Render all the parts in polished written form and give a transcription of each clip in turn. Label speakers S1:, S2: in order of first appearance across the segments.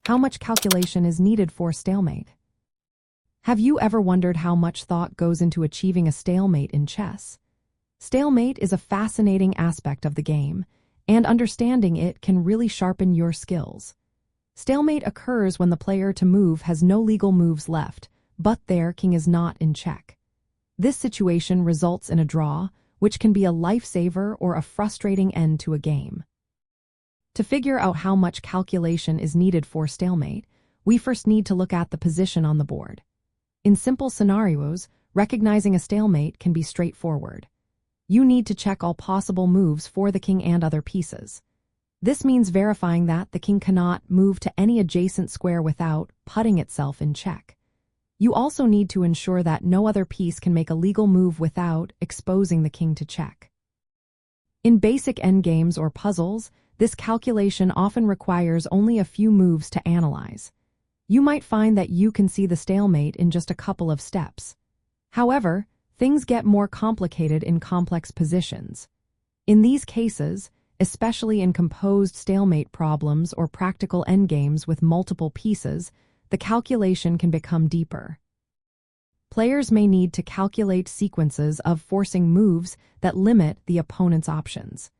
S1: How much calculation is needed for stalemate? Have you ever wondered how much thought goes into achieving a stalemate in chess? Stalemate is a fascinating aspect of the game, and understanding it can really sharpen your skills. Stalemate occurs when the player to move has no legal moves left, but their king is not in check. This situation results in a draw, which can be a lifesaver or a frustrating end to a game. To figure out how much calculation is needed for stalemate, we first need to look at the position on the board. In simple scenarios, recognizing a stalemate can be straightforward. You need to check all possible moves for the king and other pieces. This means verifying that the king cannot move to any adjacent square without putting itself in check. You also need to ensure that no other piece can make a legal move without exposing the king to check. In basic endgames or puzzles, this calculation often requires only a few moves to analyze. You might find that you can see the stalemate in just a couple of steps. However, things get more complicated in complex positions. In these cases, especially in composed stalemate problems or practical endgames with multiple pieces, the calculation can become deeper. Players may need to calculate sequences of forcing moves that limit the opponent's options.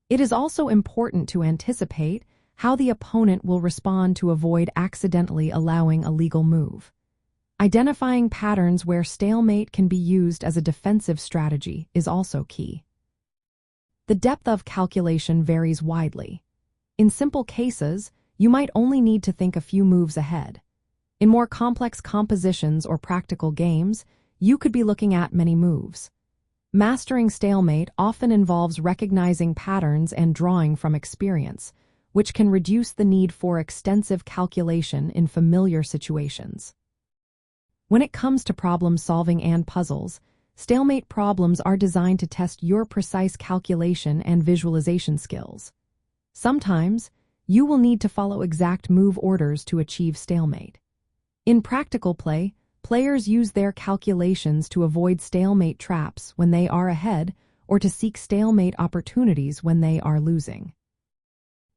S1: It is also important to anticipate how the opponent will respond to avoid accidentally allowing a legal move. Identifying patterns where stalemate can be used as a defensive strategy is also key. The depth of calculation varies widely. In simple cases, you might only need to think a few moves ahead. In more complex compositions or practical games, you could be looking at many moves. Mastering stalemate often involves recognizing patterns and drawing from experience, which can reduce the need for extensive calculation in familiar situations. When it comes to problem solving and puzzles, stalemate problems are designed to test your precise calculation and visualization skills. Sometimes, you will need to follow exact move orders to achieve stalemate. In practical play, players use their calculations to avoid stalemate traps when they are ahead or to seek stalemate opportunities when they are losing.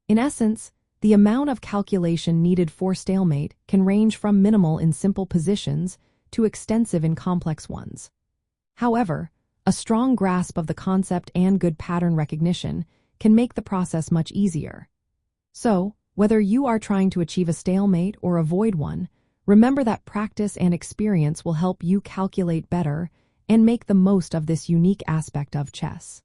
S1: In essence, the amount of calculation needed for stalemate can range from minimal in simple positions to extensive in complex ones. However, a strong grasp of the concept and good pattern recognition can make the process much easier. So, whether you are trying to achieve a stalemate or avoid one, remember that practice and experience will help you calculate better and make the most of this unique aspect of chess.